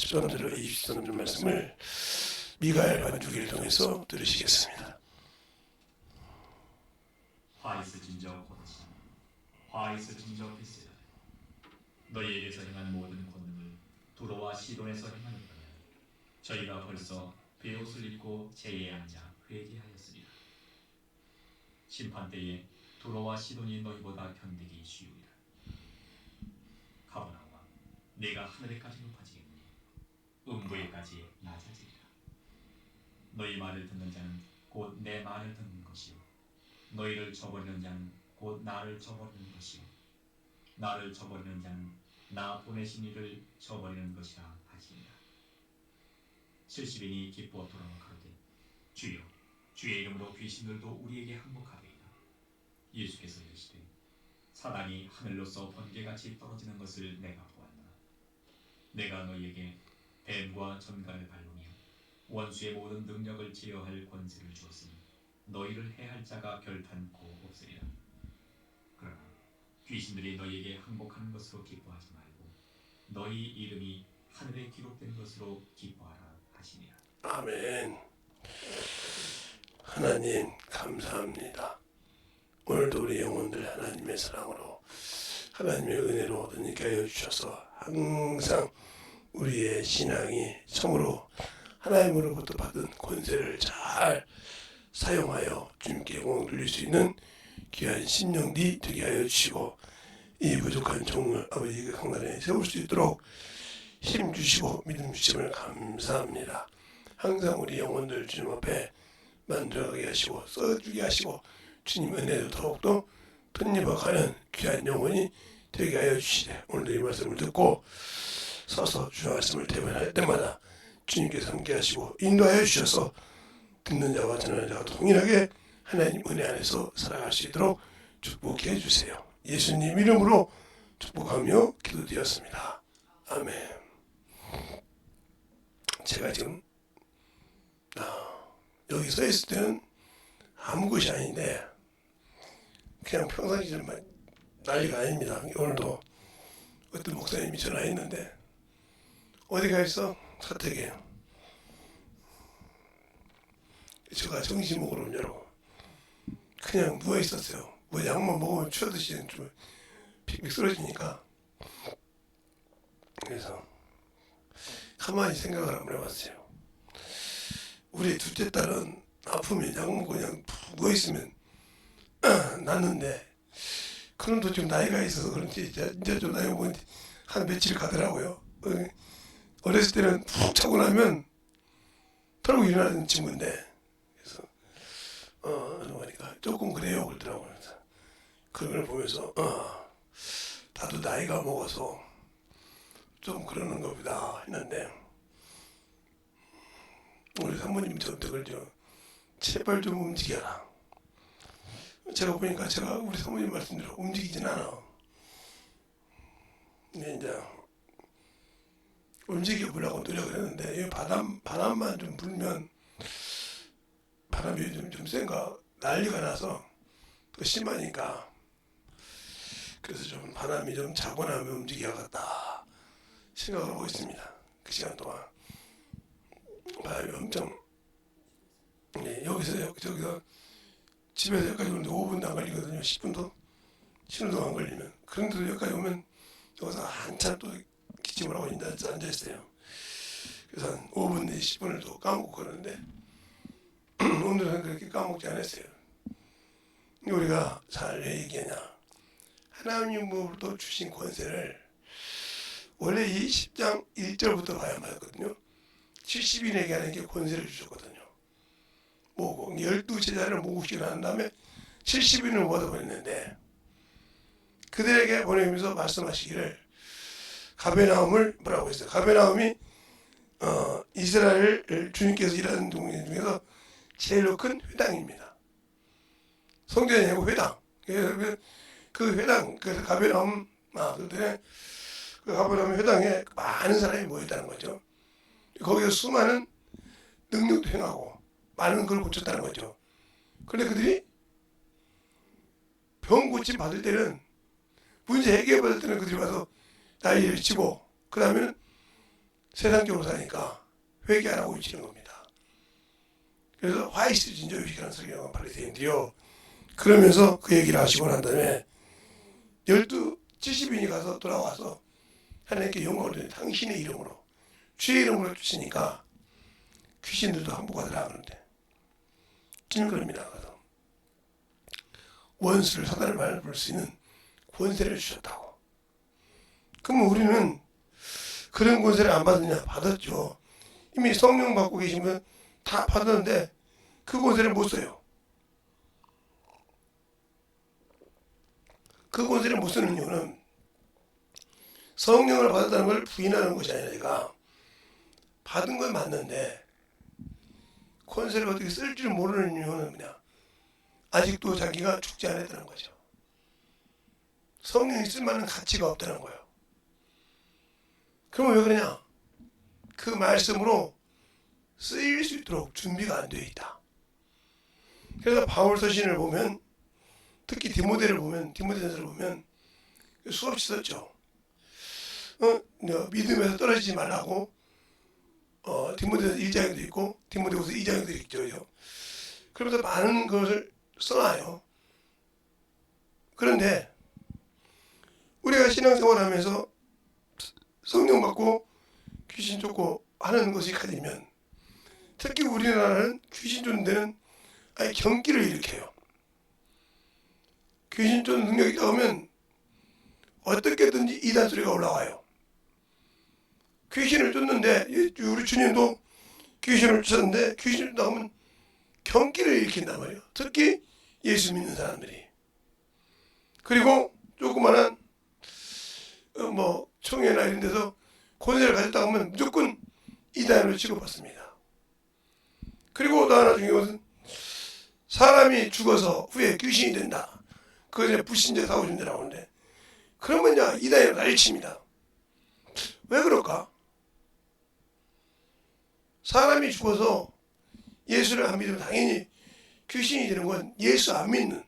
13절로 23절 말씀을 미가엘 반주기를 통해서 들으시겠습니다. 화 있을진저 곧이시 화 있을진저 필세라. 너희에게서 행한 모든 권능을 두로와 시돈에서 행하였다면 저희가 벌써 베옷을 입고 제에 앉아 회개하였으리라. 심판 때에 두로와 시돈이 너희보다 견디기 쉬우리라. 가버나움아, 내가 하늘에까지 높아지겠니? 음부에까지 낮아지리라. 너희 말을 듣는 자는 곧 내 말을 듣는 것이요 너희를 저버리는 자는 곧 나를 저버리는 것이요 나를 저버리는 자는 나 보내신 이를 저버리는 것이라 하시니라. 70인이 기뻐 돌아와 가로되 주여 주의 이름으로 귀신들도 우리에게 항복하리이다. 예수께서 이르시되 사단이 하늘로서 번개같이 떨어지는 것을 내가 보았노라. 내가 너희에게 뱀과 전갈을 밟으며 원수의 모든 능력을 제어할 권세를 주었으니 너희를 해할 자가 결탄코 없으리라. 그러나 귀신들이 너희에게 항복하는 것으로 기뻐하지 말고 너희 이름이 하늘에 기록된 것으로 기뻐하라 하시니라. 아멘. 하나님 감사합니다. 오늘도 우리 영혼들 하나님의 사랑으로 하나님의 은혜로 얻으니까 하여 주셔서 항상 우리의 신앙이 참으로 하나님으로부터 받은 권세를 잘 사용하여 주님께 영광을 돌릴 수 있는 귀한 심령이 되게 하여 주시고 이 부족한 종을 아버지 강단에 세울 수 있도록 힘 주시고 믿음 주심을 감사합니다. 항상 우리 영혼들 주님 앞에 만들어가게 하시고 써주게 하시고 주님 은혜도 더욱더 덧입어가는 귀한 영혼이 되게 하여 주시되 오늘도 이 말씀을 듣고 서서 주의 말씀을 대변할 때마다 주님께서 함께 하시고 인도하여 주셔서 듣는 자와 전하는 자가 동일하게 하나님 은혜 안에서 살아갈 수 있도록 축복해 주세요. 예수님 이름으로 축복하며 기도드렸습니다. 아멘. 제가 지금 여기 서 있을 때는 아무 것이 아닌데 그냥 평상시처럼 난리가 아닙니다. 오늘도 어떤 목사님이 전화했는데 어디 가 있어? 사택에. 제가 정신 먹으러 오냐고 그냥 누워 있었어요. 뭐 약만 먹으면 취하듯이 좀 픽픽 쓰러지니까. 그래서 가만히 생각을 한번 해봤어요. 우리 둘째 딸은 아프면 약 먹고 그냥 누워 있으면 낫는데 그놈도 좀 나이가 있어서 그런지 이제 좀 나이 먹은 한 며칠 가더라고요. 어렸을 때는 푹 자고 나면 털고 일어나는 친구인데 그래서 그러니까 조금 그래요 그러더라고요. 그래서 그런 걸 보면서 나도 나이가 먹어서 좀 그러는 겁니다 했는데 우리 사모님 저한테 그러죠. 제발 좀 움직여라. 제가 보니까 제가 우리 사모님 말씀대로 움직이진 않아. 근데 이제 움직여 보려고 노력을 했는데 바람만 좀 불면 바람이 좀 센가 난리가 나서 더 심하니까 그래서 좀 바람이 좀 자고 나면 움직여야겠다 생각을 하고 있습니다. 그 시간 동안 바람이 엄청 여기서 저기서 집에서 여기까지 오는데 5분도 안 걸리거든요. 10분도 신호등 안 걸리면. 그런데도 여기까지 오면 여기서 한참 또 기침을 하고 앉아있어요. 그래서 한 5분 내지 10분을 또 까먹고 그러는데 오늘은 그렇게 까먹지 않았어요. 우리가 잘 왜 얘기하냐. 하나님으로부터 주신 권세를 원래 이 10장 1절부터 봐야 맞거든요. 70인에게 하는 게 권세를 주셨거든요. 모으고 12제자를 모으시고 난 다음에 70인을 모아버렸는데 그들에게 보내면서 말씀하시기를 가베나움을 뭐라고 했어요. 가베나움이 이스라엘 주님께서 일하는 동네 중에서 제일로 큰 회당입니다. 성전이 아니고 회당. 그 회당, 그래서 가베나움, 그 가베나움 회당에 많은 사람이 모였다는 거죠. 거기서 수많은 능력도 행하고 많은 걸 고쳤다는 거죠. 그런데 그들이 병 고침 받을 때는 문제 해결 받을 때는 그들이 와서 나이를 치고 그 다음에는 세상적으로 사니까 회개하라고 외치는 겁니다. 그래서 화이트 진저 의식하는 성경은 바리새인들이요. 그러면서 그 얘기를 하시고 난 다음에 70인이 가서 돌아와서 하나님께 영광을 드리는 당신의 이름으로 주의 이름으로 주시니까 귀신들도 항복하더라 그러는데 주님 그럽니다. 원수를 사단을 밟을 수 있는 권세를 주셨다고. 그러면 우리는 그런 권세를 안 받았냐? 받았죠. 이미 성령 받고 계시면 다 받았는데 그 권세를 못 써요. 그 권세를 못 쓰는 이유는 성령을 받았다는 걸 부인하는 것이 아니라 내가 받은 건 맞는데 권세를 어떻게 쓸 줄 모르는 이유는 그냥 아직도 자기가 죽지 않았다는 거죠. 성령이 쓸 만한 가치가 없다는 거예요. 그러면 왜 그러냐? 그 말씀으로 쓰일 수 있도록 준비가 안 되어 있다. 그래서 바울 서신을 보면 특히 디모데를 보면 디모데전서를 보면 수없이 썼죠. 믿음에서 떨어지지 말라고 디모데전서 1장에도 있고 디모데후서 2장에도 있죠. 그러면서 많은 것을 써놔요. 그런데 우리가 신앙생활하면서 성령 받고 귀신 쫓고 하는 것이 가지면 특히 우리나라는 귀신 쫓는 데는 아예 경기를 일으켜요. 귀신 쫓는 능력이 있다면 어떻게든지 이단 소리가 올라와요. 귀신을 쫓는데 우리 주님도 귀신을 쫓았는데 귀신을 쫓다가면 경기를 일으킨단 말이에요. 특히 예수 믿는 사람들이. 그리고 조그마한 총회나 이런 데서 권세를 가졌다 하면 무조건 이단으로 취급받습니다. 그리고 또 하나 중요한 것은 사람이 죽어서 후에 귀신이 된다. 그것을 불신자 사고준다라고 하는데 그러면 이단으로 난리칩니다. 왜 그럴까? 사람이 죽어서 예수를 안 믿으면 당연히 귀신이 되는 건 예수 안 믿는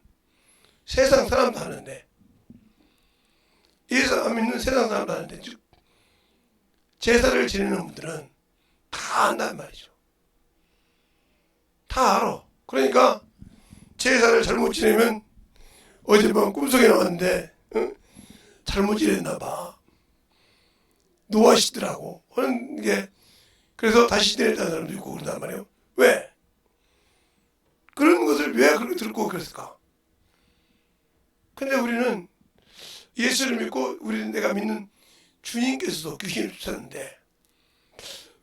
세상 사람도 하는데 예수 안 믿는 세상 사람도 하는데 즉 제사를 지내는 분들은 다 안단 말이죠. 다 알아. 그러니까 제사를 잘못 지내면 어젯밤 꿈속에 나왔는데 잘못 지냈나 봐. 노하시더라고. 하는 게 그래서 다시 지냈다는 사람도 있고 그런단 말이에요. 왜? 그런 것을 왜 그렇게 듣고 그랬을까? 근데 우리는 예수를 믿고 우리는 내가 믿는 주님께서도 귀신을 쫓았는데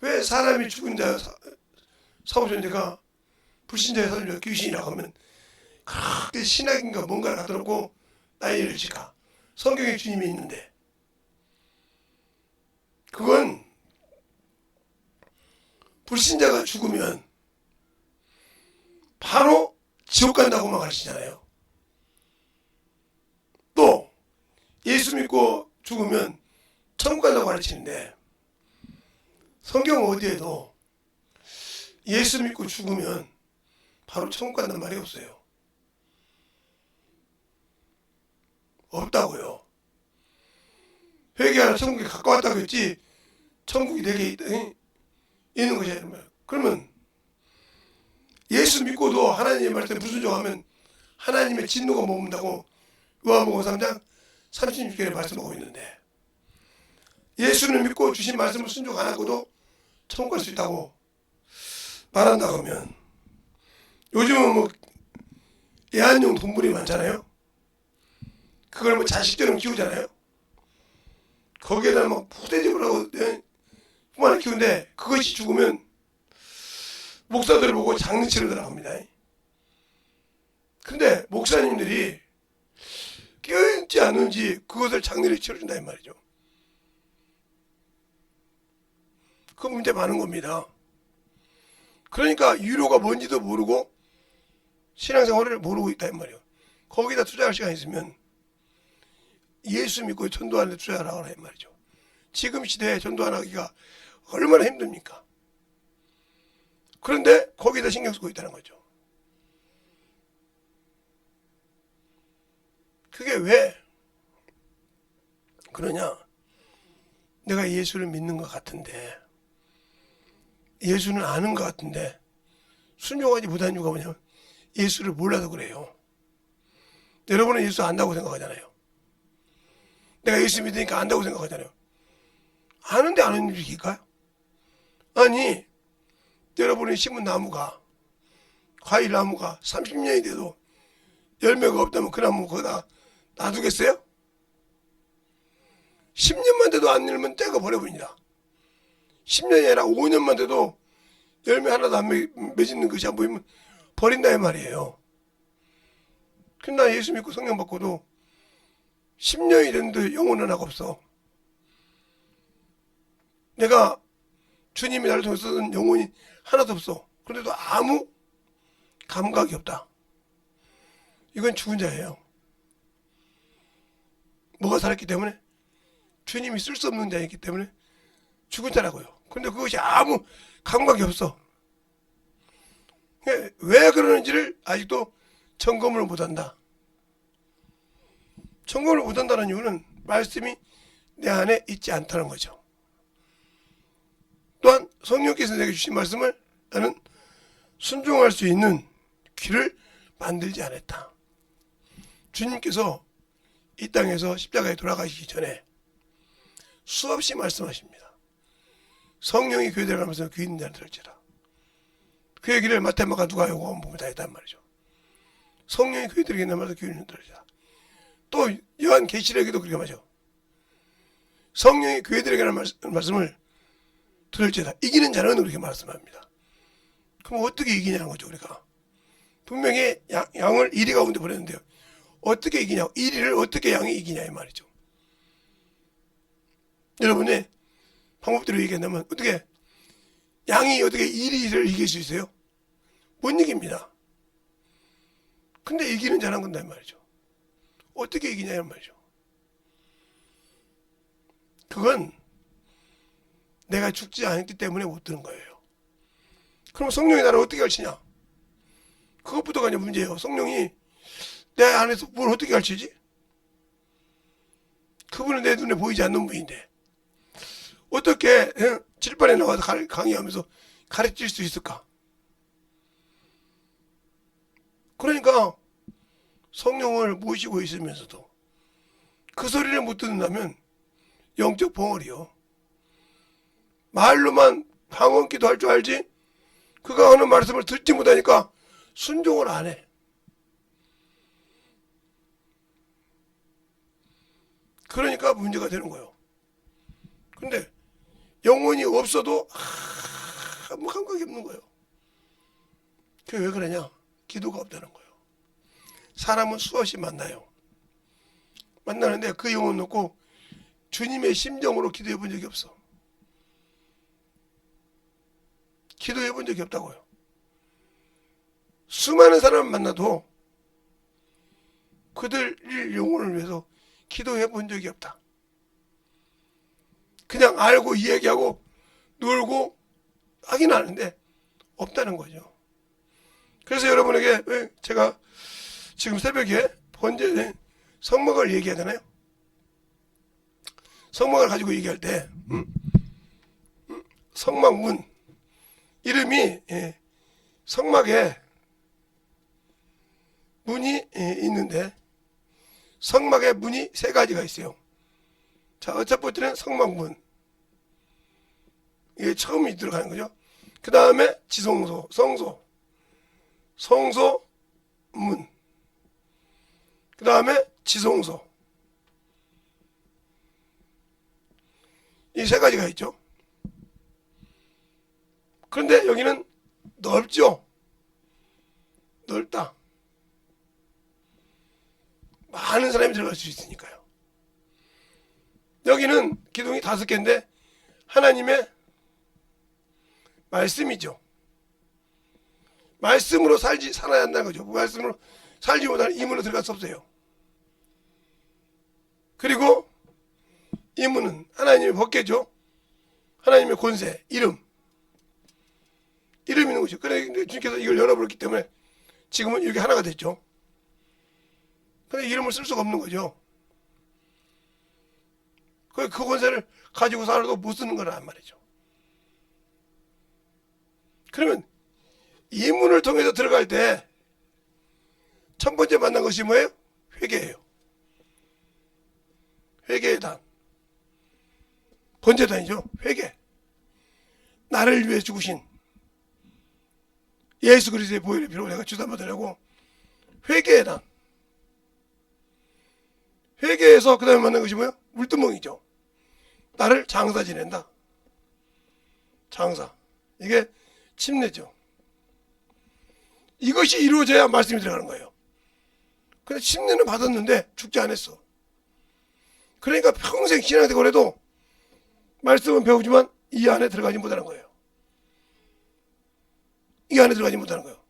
왜 사람이 죽은 자 사오전제가 불신자의 사람이 귀신이라고 하면 그렇게 신학인가 뭔가를 갖다 놓고 난리를 칠까? 성경에 주님이 있는데 그건 불신자가 죽으면 바로 지옥 간다고만 가르치잖아요. 또 예수 믿고 죽으면 천국 간다고 가르치는데 성경 어디에도 예수 믿고 죽으면 바로 천국 간다는 말이 없어요. 없다고요. 회개하라 천국에 가까웠다고 했지 천국이 내게 있는 것이 아니라 그러면 예수 믿고도 하나님의 말씀에 불순종하면 하나님의 진노가 머문다고 요한복음 3장 36절에 말씀하고 있는데 예수를 믿고 주신 말씀을 순종 안 하고도 천국 갈 수 있다고 말한다고 하면 요즘은 애완용 동물이 많잖아요. 그걸 자식처럼 키우잖아요. 거기에다 푸대접을 하고 그만 키우는데 그것이 죽으면 목사들을 보고 장례치르더라고 합니다. 근데 목사님들이 깨어있지 않는지 그것을 장례를 치러준다 이 말이죠. 그 문제 많은 겁니다. 그러니까 유료가 뭔지도 모르고 신앙생활을 모르고 있다 이 말이에요. 거기다 투자할 시간 있으면 예수 믿고 전도하는 데 투자하라고 이 말이죠. 지금 시대에 전도 안 하기가 얼마나 힘듭니까? 그런데 거기다 신경 쓰고 있다는 거죠. 그게 왜 그러냐? 내가 예수를 믿는 것 같은데 예수는 아는 것 같은데 순종하지 못한 이유가 뭐냐면 예수를 몰라서 그래요. 여러분은 예수 안다고 생각하잖아요. 내가 예수 믿으니까 안다고 생각하잖아요. 아는데 아는 일일까요? 아니, 여러분이 심은 나무가, 과일 나무가 30년이 돼도 열매가 없다면 그 나무 거기다 놔두겠어요? 10년만 돼도 안 열면 떼가 버려버립니다. 10년이 아니라 5년만 돼도 열매 하나도 안 맺는 것이 안 보이면 버린다 이 말이에요. 근데 나 예수 믿고 성령 받고도 10년이 됐는데 영혼 하나가 없어. 내가 주님이 나를 통해서 쓰는 영혼이 하나도 없어. 그런데도 아무 감각이 없다. 이건 죽은 자예요. 뭐가 살았기 때문에? 주님이 쓸 수 없는 자이기 때문에 죽은 자라고요. 근데 그것이 아무 감각이 없어. 왜 그러는지를 아직도 점검을 못한다. 점검을 못한다는 이유는 말씀이 내 안에 있지 않다는 거죠. 또한 성령께서 내게 주신 말씀을 나는 순종할 수 있는 귀를 만들지 않았다. 주님께서 이 땅에서 십자가에 돌아가시기 전에 수없이 말씀하십니다. 성령이 교회 들어가면서 귀 있는 자를 들을지라. 그 얘기를 마태, 마가, 누가, 요한복음 보면 다 했단 말이죠. 성령이 교회 들어가는 말에서 귀 있는 자를 들을지라. 또 요한 계시록에도 그렇게 말이죠. 성령이 교회 들어가는 말씀을 들을지라. 이기는 자는 그렇게 말씀합니다. 그럼 어떻게 이기냐는 거죠, 우리가. 분명히 양을 이리 가운데 보냈는데요. 어떻게 이기냐고. 이리를 어떻게 양이 이기냐 이 말이죠. 여러분의 방법대로 얘기한다면 어떻게 양이 어떻게 이리를 이길 수 있어요? 못 이깁니다. 근데 이기는 자는 건다 이 말이죠. 어떻게 이기냐 이 말이죠. 그건 내가 죽지 않았기 때문에 못 드는 거예요. 그럼 성령이 나를 어떻게 가르치냐? 그것부터가 이제 문제예요. 성령이 내 안에서 뭘 어떻게 가르치지? 그분은 내 눈에 보이지 않는 분인데 어떻게 칠판에 나와서 강의하면서 가르칠 수 있을까? 그러니까 성령을 모시고 있으면서도 그 소리를 못 듣는다면 영적 벙어리요. 말로만 방언기도 할 줄 알지 그가 하는 말씀을 듣지 못하니까 순종을 안 해. 그러니까 문제가 되는 거예요. 근데 영혼이 없어도 아무 감각이 없는 거예요. 그게 왜 그러냐? 기도가 없다는 거예요. 사람은 수없이 만나요. 만나는데 그 영혼 놓고 주님의 심정으로 기도해 본 적이 없어. 기도해 본 적이 없다고요. 수많은 사람을 만나도 그들 영혼을 위해서 기도해 본 적이 없다. 그냥 알고 이야기하고 놀고 하긴 하는데 없다는 거죠. 그래서 여러분에게 제가 지금 새벽에 번제 성막을 얘기하잖아요. 성막을 가지고 얘기할 때 성막문 이름이 성막에 문이 있는데 성막에 문이 세 가지가 있어요. 자, 첫 번째는 성막문. 이게 처음이 들어가는 거죠. 그 다음에 지성소, 성소, 문. 그 다음에 지성소. 이 세 가지가 있죠. 그런데 여기는 넓죠. 넓다. 많은 사람이 들어갈 수 있으니까요. 여기는 기둥이 5개인데 하나님의 말씀이죠. 말씀으로 살아야 한다는 거죠. 말씀으로 살지 못하는 이 문으로 들어갈 수 없어요. 그리고 이 문은 하나님의 법궤죠. 하나님의 권세, 이름이 있는 거죠. 그런데 주님께서 이걸 열어버렸기 때문에 지금은 이렇게 하나가 됐죠. 근데 이름을 쓸 수가 없는 거죠. 그 권세를 가지고 살아도 못 쓰는 거란 말이죠. 그러면 이 문을 통해서 들어갈 때 첫 번째 만난 것이 뭐예요? 회개예요. 회개의 단. 번째 단이죠. 회개. 나를 위해 죽으신 예수 그리스도의 보혈의 피로 내가 주담받으려고 회개의 단. 회개해서 그 다음에 만난 것이 뭐예요? 물두멍이죠. 나를 장사 지낸다. 장사. 이게 침례죠. 이것이 이루어져야 말씀이 들어가는 거예요. 근데 침례는 받았는데 죽지 않았어. 그러니까 평생 신앙생활 해도 말씀은 배우지만 이 안에 들어가지 못하는 거예요. 이 안에 들어가지 못하는 거예요.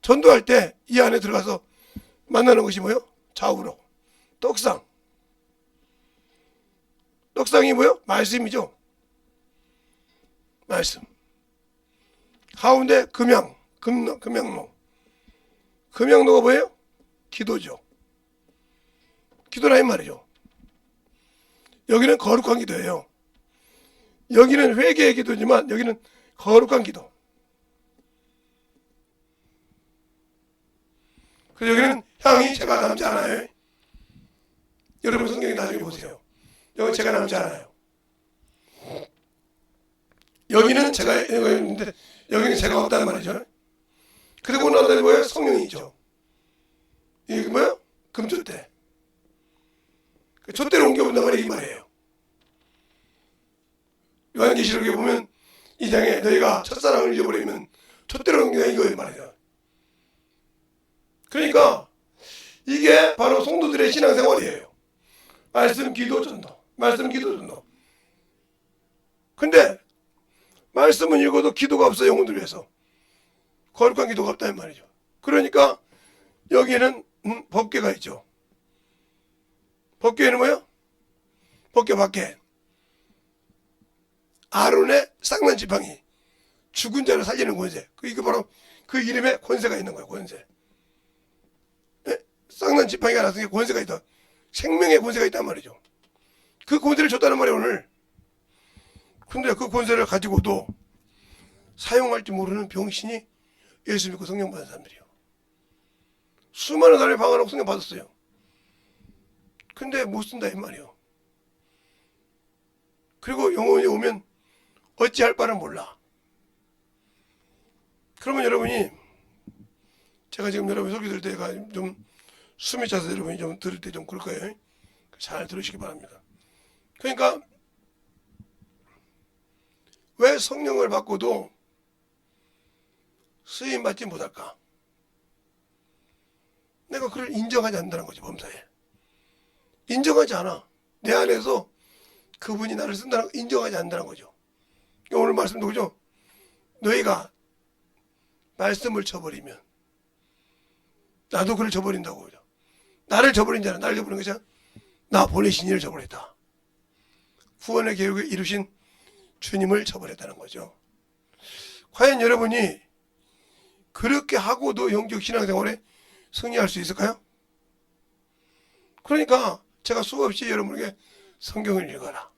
전도할 때 이 안에 들어가서 만나는 것이 뭐예요? 좌우로. 떡상. 떡상이 뭐예요? 말씀이죠. 말씀. 가운데 금양로. 금양로가 뭐예요? 기도죠. 기도라 이 말이죠. 여기는 거룩한 기도예요. 여기는 회개의 기도지만 여기는 거룩한 기도. 그래서 여기는 향이 제가 남지 않아요. 여러분 성경에 나중에 보세요. 여기 제가 남지 않아요. 여기는 제가 있는데 여기는 제가 없다는 말이죠. 그리고 나서 뭐예요? 성령이죠. 이게 뭐야? 금촛대. 촛대를 옮겨본단 말이 이 말이에요. 요한계시록에 보면 이 장에 너희가 첫사랑을 잊어버리면 촛대를 옮기냐 이거예요 말이에요. 그러니까 이게 바로 성도들의 신앙생활이에요. 말씀, 기도, 전도. 말씀, 기도, 전도. 근데 말씀은 읽어도 기도가 없어요. 영혼들 위해서. 거룩한 기도가 없다는 말이죠. 그러니까 여기에는 법궤가 있죠. 법궤는 뭐예요? 법궤 밖에 아론의 쌍난 지팡이, 죽은 자를 살리는 권세. 이게 바로 그 이름에 권세가 있는 거예요. 권세. 쌍난 지팡이가 나서 권세가 있다. 생명의 권세가 있단 말이죠. 그 권세를 줬다는 말이에요 오늘. 근데 그 권세를 가지고도 사용할지 모르는 병신이 예수 믿고 성령 받은 사람들이요. 수많은 사람이 방언하고 성령 받았어요. 근데 못 쓴다 이 말이에요. 그리고 영혼이 오면 어찌할 바를 몰라. 그러면 여러분이 제가 지금 여러분 설교 들을 때가 좀 숨이 차서 여러분이 좀 들을 때 좀 그럴 거예요. 잘 들으시기 바랍니다. 그러니까 왜 성령을 받고도 쓰임 받지 못할까? 내가 그걸 인정하지 않는다는 거지. 범사에 인정하지 않아. 내 안에서 그분이 나를 쓴다는 거 인정하지 않는다는 거죠. 오늘 말씀도 그죠? 너희가 말씀을 저버리면 나도 그를 저버린다고 그러죠. 나를 저버린 자는 나를 저버린 것이야. 나 보내신 이를 저버렸다. 구원의 계획을 이루신 주님을 저버렸다는 거죠. 과연 여러분이 그렇게 하고도 영적 신앙생활에 승리할 수 있을까요? 그러니까 제가 수없이 여러분에게 성경을 읽어라.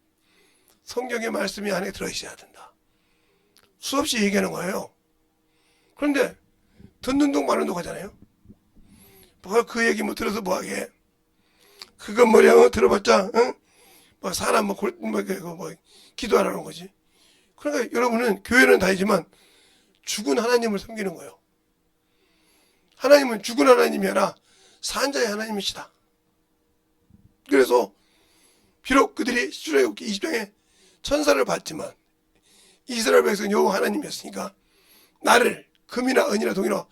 성경의 말씀이 안에 들어있어야 된다. 수없이 얘기하는 거예요. 그런데 듣는 동 마는 동 하잖아요. 그 얘기 뭐 들어서 뭐하게. 그건 뭐냐 들어봤자 뭐 사람 뭐 기도하라는 거지. 그러니까 여러분은 교회는 다니지만 죽은 하나님을 섬기는 거예요. 하나님은 죽은 하나님이 아니라 산자의 하나님이시다. 그래서 비록 그들이 출애굽기 20장에 천사를 봤지만 이스라엘 백성 여호와 하나님이었으니까 나를 금이나 은이나 동이나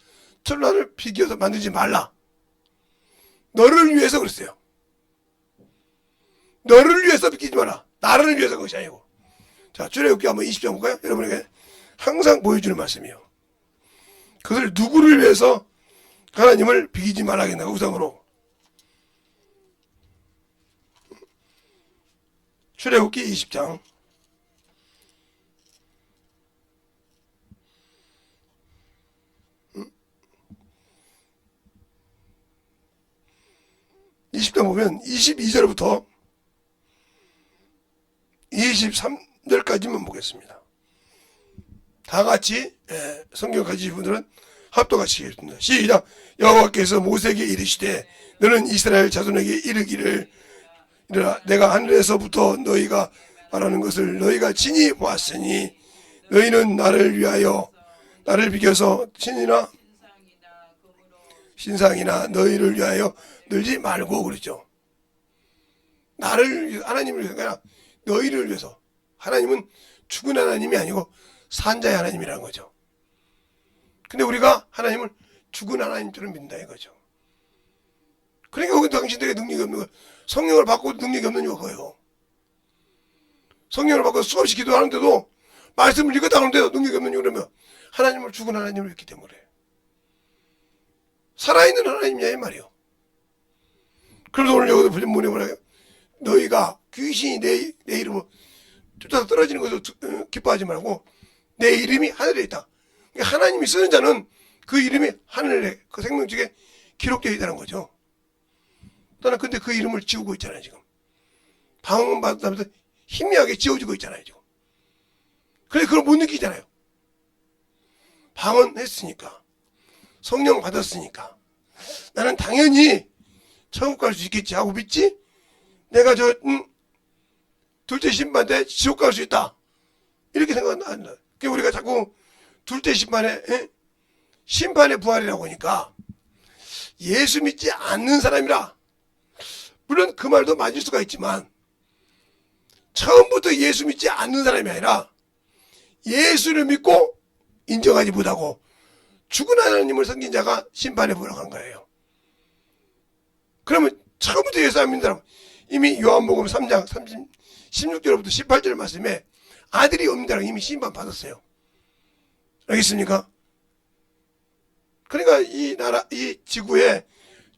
철나를 비교해서 만들지 말라. 너를 위해서 그랬어요. 너를 위해서 비키지 마라. 나를 위해서 그것이 아니고. 자, 출애굽기 한번 20장 볼까요? 여러분에게 항상 보여주는 말씀이에요. 그것을 누구를 위해서 하나님을 비기지 말아야겠나 우상으로. 출애굽기 20장 20장 보면 22절부터 23절까지만 보겠습니다. 다 같이 성경 가지신 분들은 합독하시겠습니다. 시작. 여호와께서 모세에게 이르시되 너는 이스라엘 자손에게 이르기를 내가 하늘에서부터 너희가 말하는 것을 너희가 친히 보았으니 너희는 나를 위하여 나를 비켜서 신상이나 너희를 위하여 늘지 말고 그랬죠. 나를 하나님을 위해서 아니라 너희를 위해서. 하나님은 죽은 하나님이 아니고 산자의 하나님이라는 거죠. 근데 우리가 하나님을 죽은 하나님처럼 믿는다 이거죠. 그러니까 거기 당신들에게 능력이 없는 거예요. 성령을 받고 능력이 없는 이유가 그거예요. 성령을 받고 수없이 기도하는데도 말씀을 읽었다 하는데도 능력이 없는 이유 그러면 하나님을 죽은 하나님을 믿기 때문에 살아있는 하나님이냐 이 말이에요. 그래서 오늘 여기서 본문에 뭐라고요? 너희가 귀신이 내 이름을 쫓아서 떨어지는 것을 기뻐하지 말고 내 이름이 하늘에 있다. 그러니까 하나님이 쓰는 자는 그 이름이 하늘에 그 생명책에 기록되어 있다는 거죠. 나는 근데 그 이름을 지우고 있잖아요 지금. 방언 받으면서 희미하게 지워지고 있잖아요 지금. 그래서 그걸 못 느끼잖아요. 방언했으니까 성령 받았으니까 나는 당연히 천국 갈 수 있겠지 하고 믿지? 내가 둘째 심판 때 지옥 갈 수 있다 이렇게 생각은 안 한다. 그러니까 우리가 자꾸 둘째 심판에 심판의 부활이라고 하니까 예수 믿지 않는 사람이라 물론 그 말도 맞을 수가 있지만 처음부터 예수 믿지 않는 사람이 아니라 예수를 믿고 인정하지 못하고 죽은 하나님을 섬긴 자가 심판에 부활한 거예요. 그러면 처음부터 예수 안 믿는 사람 이미 요한복음 3장 16절부터 18절 말씀에 아들이 없는 자랑 이미 심판 받았어요. 알겠습니까? 그러니까 이 지구에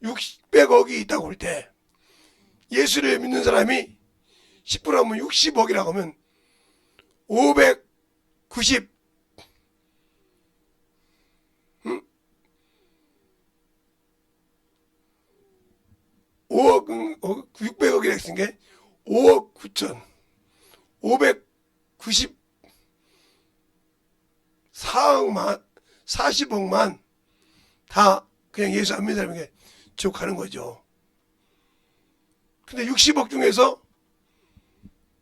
600억이 있다고 할 때 예수를 믿는 사람이 10%하면 60억이라고 하면 590 5억 600억이라 했은 게 5억 9천 594억만 40억만 다 그냥 예수 안 믿는 사람에게 지옥 가는 거죠. 근데 60억 중에서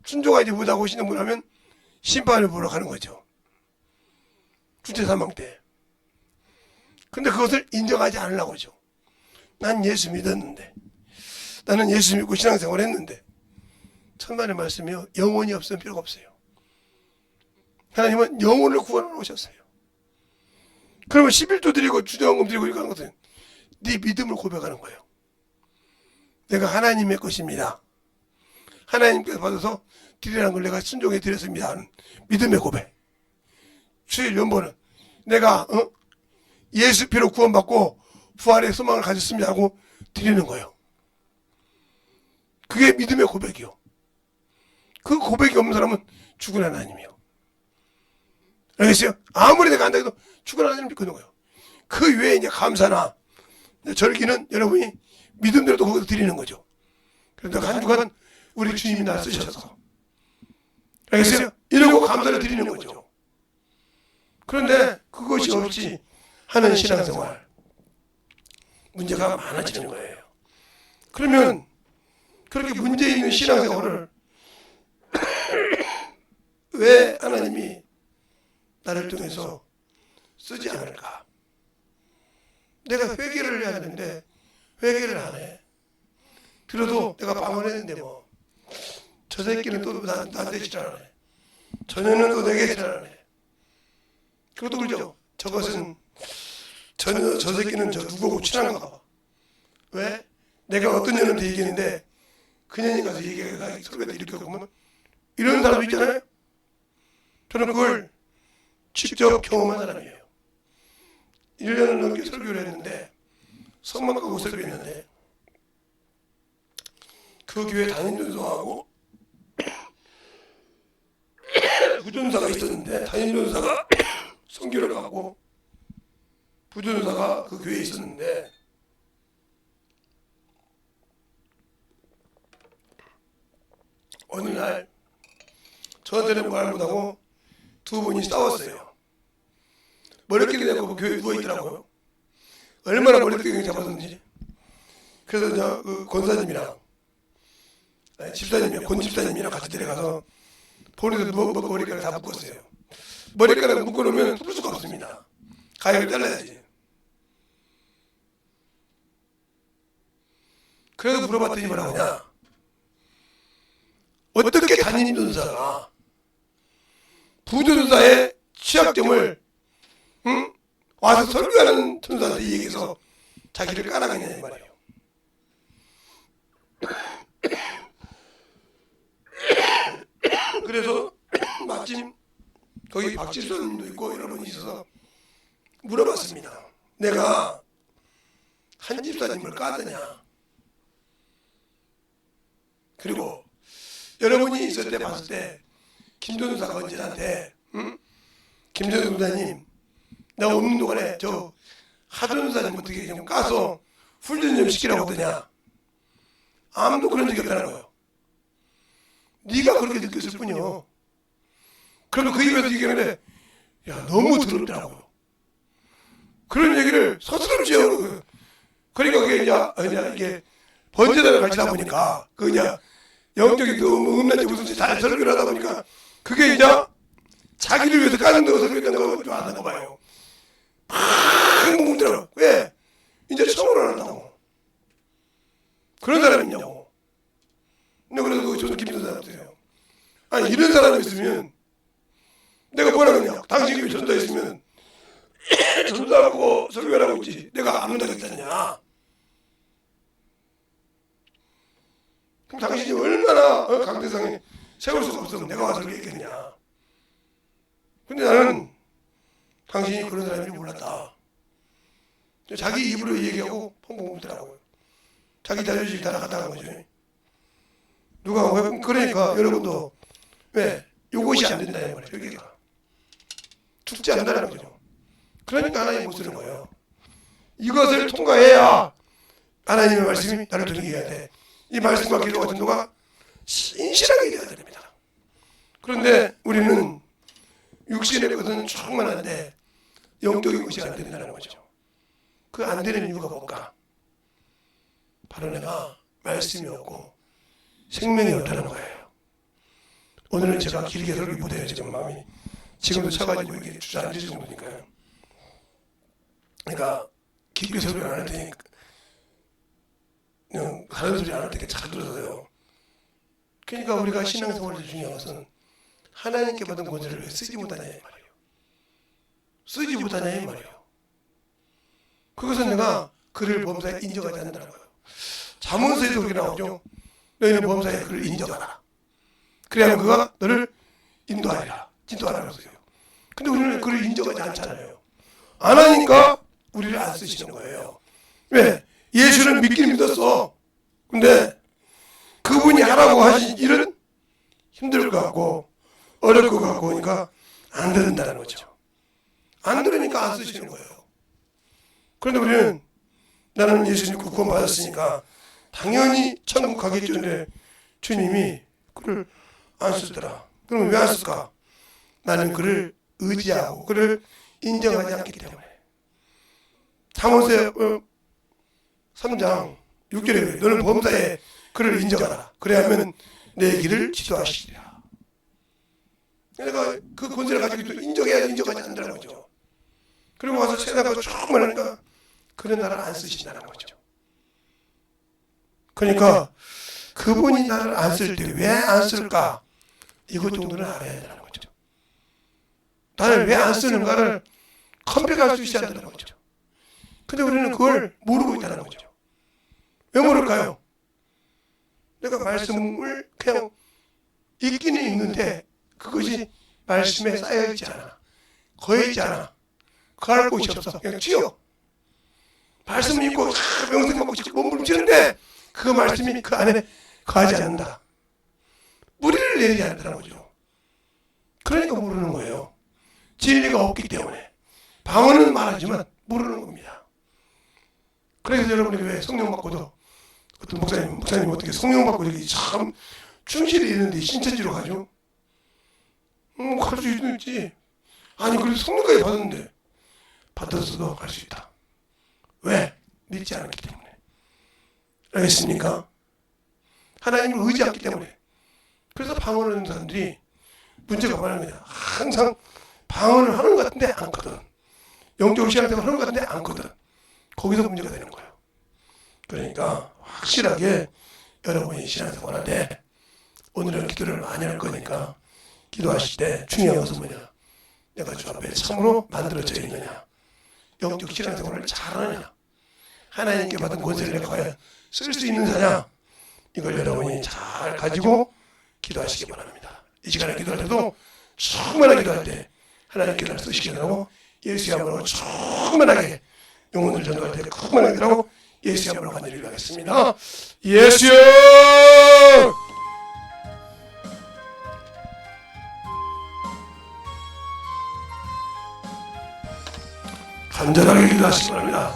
순종하지 못하고 오시는 분 하면 심판을 보러 가는 거죠. 주체 사망 때. 근데 그것을 인정하지 않으려고 하죠. 난 예수 믿었는데 나는 예수 믿고 신앙생활 했는데 천만의 말씀이요. 영혼이 없으면 필요가 없어요. 하나님은 영혼을 구원하러 오셨어요. 그러면 11조 드리고 주정금 드리고 이거 하는 것은 네 믿음을 고백하는 거예요. 내가 하나님의 것입니다. 하나님께서 받아서 드리라는 걸 내가 순종해 드렸습니다 하는 믿음의 고백. 주일 연보는 내가 예수 피로 구원받고 부활의 소망을 가졌습니다 하고 드리는 거예요. 그게 믿음의 고백이요. 그 고백이 없는 사람은 죽은 하나님이요. 알겠어요? 아무리 내가 안다 해도 죽은 하나님을 믿고 있는 거예요. 그 외에 이제 감사나 절기는 여러분이 믿음대로도 거기서 드리는 거죠. 그래서 한 주간 우리 주님이 나 쓰셔서 알겠어요? 이러고 감사를 드리는 거죠. 그런데 그것이 없이 하는 신앙생활 문제가 많아지는 거예요. 그러면 그렇게 문제 있는 신앙생활을 왜 하나님이 나를 통해서 쓰지 않을까? 내가 회개를 해야 되는데 회개를 안 해. 그래도 내가 방언했는데 뭐 저 새끼는 또 나한테 지랄하네. 저녀는 또 내게 지랄하네. 그것도 그러죠. 저것은 저 새끼는 저 누구하고 친한가 봐. 왜? 내가 어떤 년한테 얘기했는데 그 년이 가서 얘기가 소리가 이렇게 보면 이런 사람도 있잖아요. 저는 그걸 직접 경험한 사람이에요. 1년을 넘게 설교를 했는데 성만 가고 설교했는데 그 교회 담임전도사하고 부전사가 있었는데 담임전도사가 선교를 가고 부전사가 그 교회에 있었는데 어느 날 저한테는 말 못하고 두 분이 싸웠어요. 머리끼리 내고 교회에 누워있더라고요. 얼마나 머리끼리 잡았는지. 그래서 그 권사님이랑 집사님이랑 권집사님이랑 같이 데려가서 본인도 머리카락 다 묶었어요. 머리카락 묶어놓으면 풀 수가 없습니다. 가위를 잘라야지. 그래서 물어봤더니 뭐라고 하냐. 어떻게 담임 전사가 부전사의 취약점을 와서 설교하는 전사한테 얘기해서 자기를 까라겠냐 이 말이에요. 그래서 마침 거기 박지선도 있고 여러분이 있어서 물어봤습니다. 내가 한 집사님을 까느냐. 그리고 여러분이 있을 때 봤을 때 김전사 건진한테 김전사님 나 없는 동안에 저 하전사님 어떻게 좀 까서 훈련 좀 시키라고 하더냐. 아무도 그런 적이 없다는 거예요. 네가 그렇게 느꼈을 뿐이요. 그러면 그 입에서 얘기하는데 야 너무 더럽더라고요. 그런 얘기를 서스럽지 않고 그러니까 그게 이게 번제단을 가르치다 보니까 그냥 영적인 그 음란지 무슨 잘 설교를 하다 보니까 그게 이제 자기를 위해서 까는 거 설교했던 거 좋아하는 거 봐요. 팍 뭉더라고요. 왜? 이제 처음으로 안 한다고. 그런 사람이 있냐고. 근데 그래서 저도 김선 사람이세요. 아니 이런 사람이 있으면 내가 뭐라 그러냐. 당신이 전도했으면 전도하고 설교하라고 있지. 내가 안 한다겠다냐. 그럼 당신이 얼마나 강대상에 세울 수가 없으면 내가 와서 설교했겠냐. 근데 나는 당신이 그런 사람인지 몰랐다. 자기 입으로 얘기하고 펑펑 웃더라고요. 자기 자존심 따라갔다간 거죠. 누가 그러니까 여러분도 왜 요것이 안 된다 이 말이에요. 여기가 죽지 않는다는 거죠. 그러니까 하나님 못 쓰는 거예요. 이것을 통과해야 하나님의 말씀이 나를 들리게 돼. 이 말씀과 기도와 전도가 신실하게 되어야 됩니다. 그런데 우리는 육신의 것은 충만한데 영적인 것이 안 된다는 거죠. 그 안 되는 이유가 뭘까? 바로 내가 말씀이 없고 생명이 없다는 거예요. 오늘은 제가 길게 설교 못해요. 지금 마음이 지금도 차가지고 이게 주저앉을 정도니까요. 그러니까 깊게 설교를 안 할 테니까 그냥 다른 소리 안 할 테니까 잘 들어서요. 그러니까 우리가 신앙생활에서 중요한 것은 하나님께 받은 권세를 왜 쓰지 못하냐 이 말이에요. 쓰지 못하냐 이 말이에요. 그것은 내가 그를 범사에 인정하지 않는다는 거예요. 잠언서에도 그렇게 나오죠. 너희는 범사에 그를 인정하라. 그래야 그가 너를 인도하리라. 진도하라고 했어요. 근데 우리는 그를 인정하지 않잖아요. 안 하니까 우리를 안 쓰시는 거예요. 왜? 예수를 믿긴 믿었어. 근데 그분이 하라고 하신 일은 힘들 것 같고 어려울 것 같고 하니까 안 들은다는 거죠. 안 들으니까 안 쓰시는 거예요. 그런데 우리는 나는 예수 믿고 구원 받았으니까 당연히 천국 가기 전에 주님이 그를 안 쓰더라. 그럼 왜 안 쓸까? 나는 그를 의지하고 그를 인정하지 않기 때문에. 잠언서 3장 6절에 너는 범사에 그를 인정하라. 그래야 하면 내 길을 지도하시리라. 내가 그 권세를 가지고 인정해야 인정하지 않는다는 거죠. 그리고 와서 세상과 조금만 하니까 그런 나를 안 쓰신다는 거죠. 그러니까 그분이 나를 안 쓸 때 왜 안 쓸까? 이것 정도는 알아야 된다는 거죠. 나를 왜 안 쓰는가를 컴백할 수 있어야 한다는 거죠. 근데 우리는 그걸 모르고 있다는 거죠. 왜 모를까요? 내가 말씀을 그냥 읽기는 읽는데 그것이 말씀에 쌓여있지 않아. 거해있지 않아. 거할 곳이 없어. 그냥 튀어. 말씀을 읽고 명상 먹고 몸부림치는데 그 말씀이 그 안에 거하지 않는다. 뿌리를 내리지 않는다는 거죠. 그러니까 모르는 거예요. 진리가 없기 때문에. 방언은 말하지만 모르는 겁니다. 그래서 여러분이 왜 성령 받고도 어떤 목사님 어떻게 성령 받고 여기 참 충실히 있는데 신천지로 가죠? 갈 수 있지. 아니 그래도 성령까지 받았는데 받아서도 갈 수 있다. 왜? 믿지 않았기 때문에. 알겠습니까? 하나님을 의지하기 때문에. 그래서 방언하는 사람들이 문제가 많은 거냐. 항상 방언을 하는 것 같은데 않거든. 영적 신앙생활 하는 것 같은데 않거든. 거기서 문제가 되는 거예요. 그러니까 확실하게 여러분이 신앙생활 할 때 오늘은 기도를 많이 할 거니까 기도하실 때 중요한 것은 뭐냐. 내가 주 앞에 참으로 만들어져 있느냐. 영적 신앙생활을 잘하느냐. 하나님께 받은 권세를 내가 과연 쓸 수 있는 자냐. 이걸 여러분이 잘 가지고 기도하시기 바랍니다. 이 시간에 기도할 때도 충만하게 기도할 때 하나님 기도를 쓰시기 바라고 예수의 이름으로 충만하게 영혼을 전도할 때 충만하게 기도하고 예수의 이름으로 간절히 하겠습니다. 예수여! 간절하게 기도하시기 바랍니다.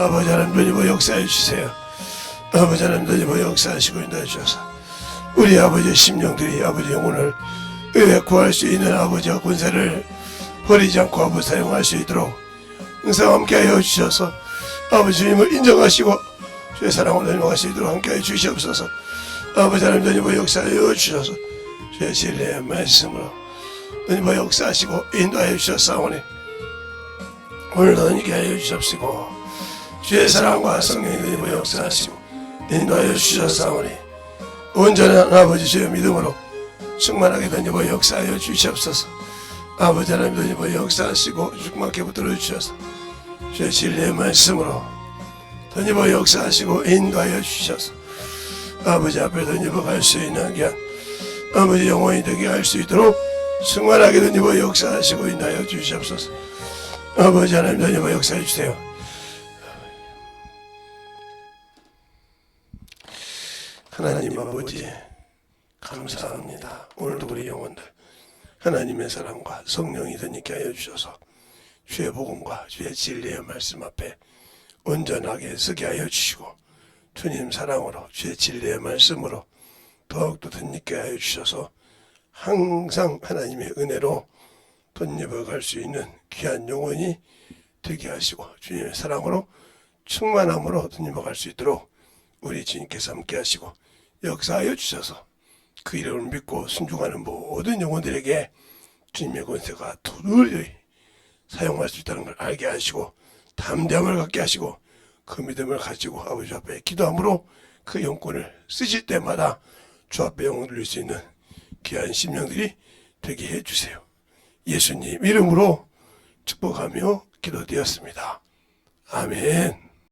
아버지 하나님 이보 역사해 주세요. 아버지 하나님 이보 역사하시고 인도해 주셔서 우리 아버지의 심령들이 아버지 영혼을 구할 수 있는 아버지와 권세를 버리지 않고 아버지 사용할 수 있도록 항상 함께하여 주셔서 아버지 주님을 인정하시고 주의 사랑으로 닮아갈 수 있도록 함께하여 주시옵소서. 아버지 하나님 이보 역사하여 주셔서 주의 진리의 말씀으로 이보 역사하시고 인도하여 주셨사오니 오늘도 함께 하여 주십시고 주의 사랑과 성령의 이보 역사하시고 인도하여 주셨사오니 온전한 아버지 주의 믿음으로 충만하게 던지고 역사하여 주시옵소서. 아버지 하나님 던지고 역사하시고 충만하게 붙들어 주셔서 주의 진리의 말씀으로 던지고 역사하시고 인도하여 주셔서 아버지 앞에 던지고 갈 수 있는 게 아버지 영혼이 되게 할 수 있도록 충만하게 던지고 역사하시고 인도하여 주시옵소서. 아버지 하나님 던지고 역사해 주세요. 하나님 아버지 감사합니다. 오늘도 우리 영혼들 하나님의 사랑과 성령이 되니까 하여 주셔서 주의 복음과 주의 진리의 말씀 앞에 온전하게 서게 하여 주시고 주님 사랑으로 주의 진리의 말씀으로 더욱더 덧입게 하여 주셔서 항상 하나님의 은혜로 덧입어갈 수 있는 귀한 영혼이 되게 하시고 주님의 사랑으로 충만함으로 덧입어갈 수 있도록 우리 주님께서 함께 하시고 역사하여 주셔서 그 이름을 믿고 순종하는 모든 영혼들에게 주님의 권세가 두루리 사용할 수 있다는 걸 알게 하시고 담대함을 갖게 하시고 그 믿음을 가지고 아버지 앞에 기도함으로 그 영권을 쓰실 때마다 주 앞에 영을 누릴 수 있는 귀한 심령들이 되게 해주세요. 예수님 이름으로 축복하며 기도드렸습니다. 아멘.